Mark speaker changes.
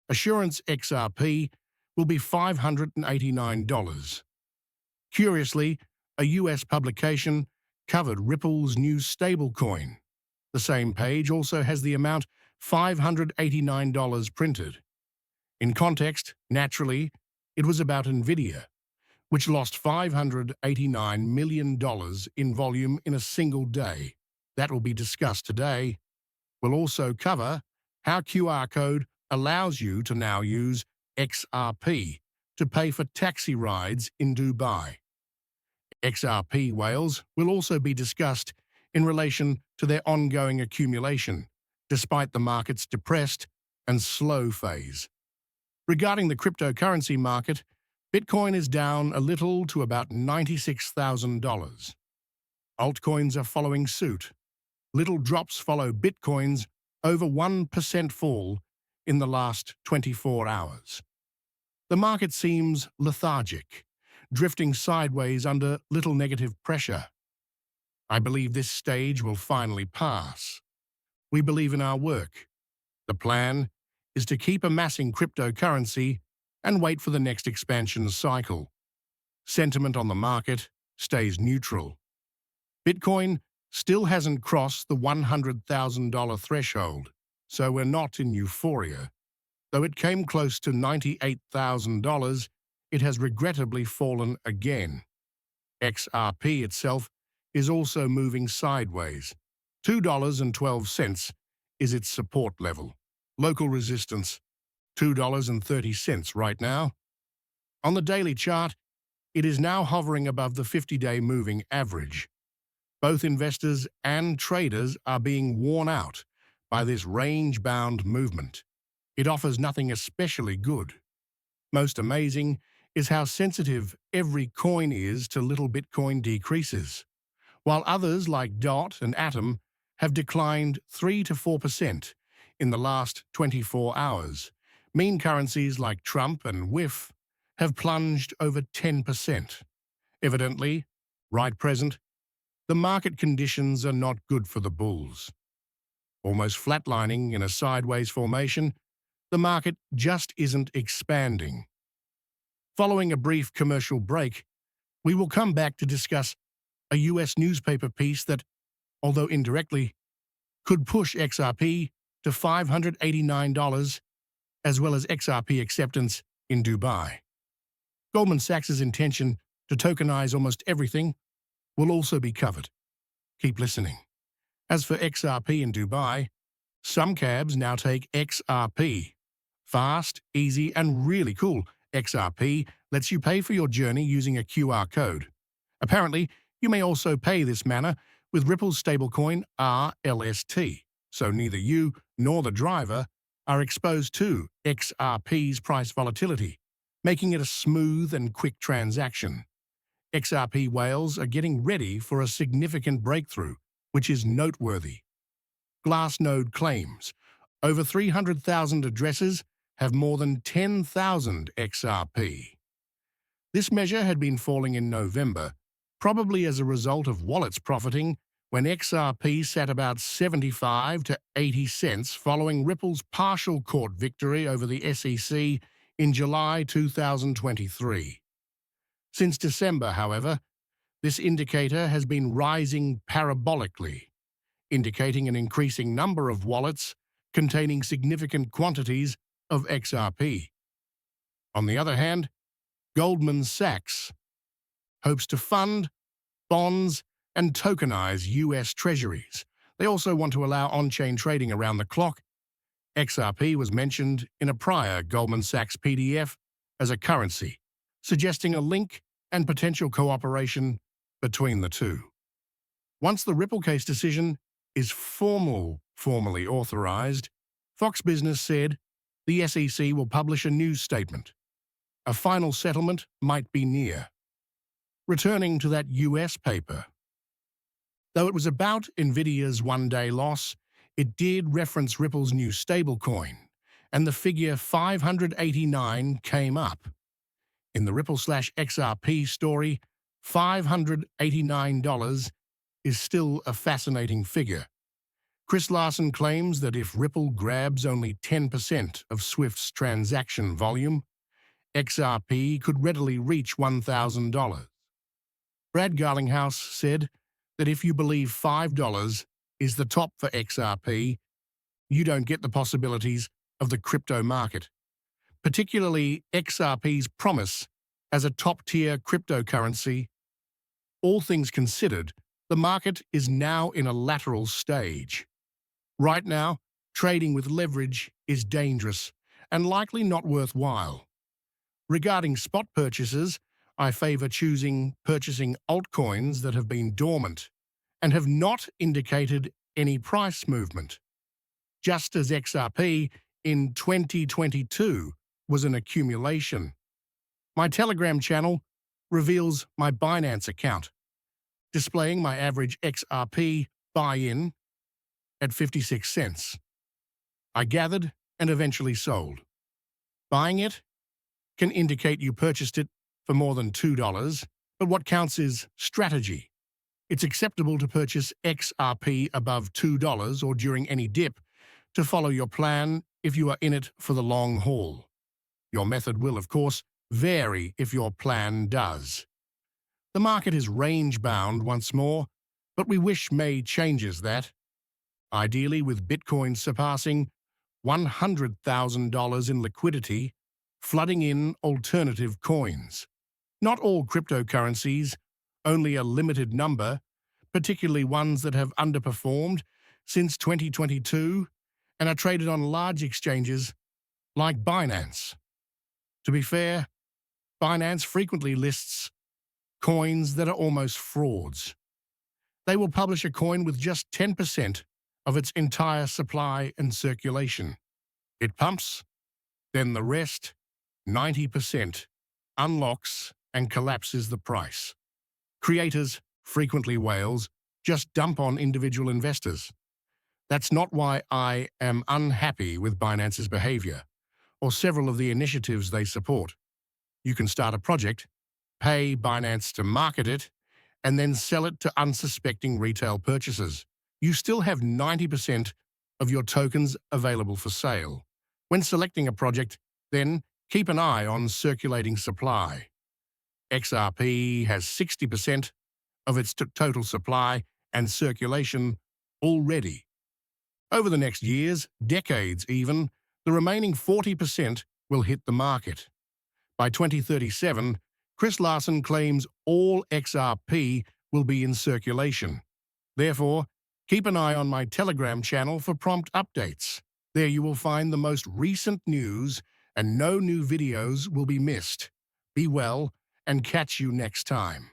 Speaker 1: Assurance XRP will be $589. Curiously, a US publication covered Ripple's new stablecoin. The same page also has the amount $589 printed. In context, naturally, it was about Nvidia, which lost $589 million in volume in a single day. That will be discussed today. We'll also cover how QR code allows you to now use XRP to pay for taxi rides in Dubai. XRP whales will also be discussed in relation to their ongoing accumulation, despite the market's depressed and slow phase. Regarding the cryptocurrency market, Bitcoin is down a little to about $96,000. Altcoins are following suit. Little drops follow Bitcoin's over 1% fall in the last 24 hours. The market seems lethargic, drifting sideways under little negative pressure. I believe this stage will finally pass. We believe in our work. The plan is to keep amassing cryptocurrency and wait for the next expansion cycle. Sentiment on the market stays neutral. Bitcoin still hasn't crossed the $100,000 threshold, so we're not in euphoria. Though it came close to $98,000, it has regrettably fallen again. XRP itself is also moving sideways. $2.12 is its support level. Local resistance, $2.30 right now. On the daily chart, it is now hovering above the 50-day moving average. Both investors and traders are being worn out by this range-bound movement. It offers nothing especially good. Most amazing is how sensitive every coin is to little Bitcoin decreases. While others like DOT and Atom have declined 3 to 4% in the last 24 hours, mean currencies like Trump and WIF have plunged over 10%. Evidently, right present, the market conditions are not good for the bulls. Almost flatlining in a sideways formation, the market just isn't expanding. Following a brief commercial break, we will come back to discuss a US newspaper piece that, although indirectly, could push XRP to $589, as well as XRP acceptance in Dubai. Goldman Sachs' intention to tokenize almost everything will also be covered. Keep listening. As for XRP in Dubai, some cabs now take XRP. Fast, easy, and really cool. XRP lets you pay for your journey using a QR code. Apparently, you may also pay this manner with Ripple's stablecoin RLST, so neither you nor the driver are exposed to XRP's price volatility, making it a smooth and quick transaction. XRP whales are getting ready for a significant breakthrough, which is noteworthy. Glassnode claims over 300,000 addresses have more than 10,000 XRP. This measure had been falling in November, probably as a result of wallets profiting when XRP sat about 75 to 80 cents following Ripple's partial court victory over the SEC in July 2023. Since December, however, this indicator has been rising parabolically, indicating an increasing number of wallets containing significant quantities of XRP. On the other hand, Goldman Sachs hopes to fund bonds and tokenize U.S. treasuries. They also want to allow on-chain trading around the clock. XRP was mentioned in a prior Goldman Sachs PDF as a currency, suggesting a link and potential cooperation between the two. Once the Ripple case decision is formally authorized, Fox Business said the SEC will publish a news statement. A final settlement might be near. Returning to that US paper. Though it was about Nvidia's one-day loss, it did reference Ripple's new stablecoin, and the figure 589 came up. In the Ripple/XRP story, $589 is still a fascinating figure. Chris Larsson claims that if Ripple grabs only 10% of Swift's transaction volume, XRP could readily reach $1,000. Brad Garlinghouse said that if you believe $5 is the top for XRP, you don't get the possibilities of the crypto market, particularly XRP's promise as a top-tier cryptocurrency. All things considered, the market is now in a lateral stage. Right now, trading with leverage is dangerous and likely not worthwhile. Regarding spot purchases, I favor purchasing altcoins that have been dormant and have not indicated any price movement. Just as XRP in 2022 was an accumulation. My Telegram channel reveals my Binance account, displaying my average XRP buy-in at 56 cents. I gathered and eventually sold. Buying it can indicate you purchased it for more than $2, but what counts is strategy. It's acceptable to purchase XRP above $2 or during any dip to follow your plan if you are in it for the long haul. Your method will, of course, vary if your plan does. The market is range-bound once more, but we wish May changes that. Ideally, with Bitcoin surpassing $100,000 in liquidity, flooding in alternative coins. Not all cryptocurrencies, only a limited number, particularly ones that have underperformed since 2022 and are traded on large exchanges like Binance. To be fair, Binance frequently lists coins that are almost frauds. They will publish a coin with just 10% of its entire supply and circulation. It pumps, then the rest, 90%, unlocks and collapses the price. Creators, frequently whales, just dump on individual investors. That's not why I am unhappy with Binance's behavior or several of the initiatives they support. You can start a project, pay Binance to market it, and then sell it to unsuspecting retail purchasers. You still have 90% of your tokens available for sale. When selecting a project, then keep an eye on circulating supply. XRP has 60% of its total supply and circulation already. Over the next years, decades even, the remaining 40% will hit the market. By 2037, Chris Larsson claims all XRP will be in circulation. Therefore, keep an eye on my Telegram channel for prompt updates. There you will find the most recent news and no new videos will be missed. Be well and catch you next time.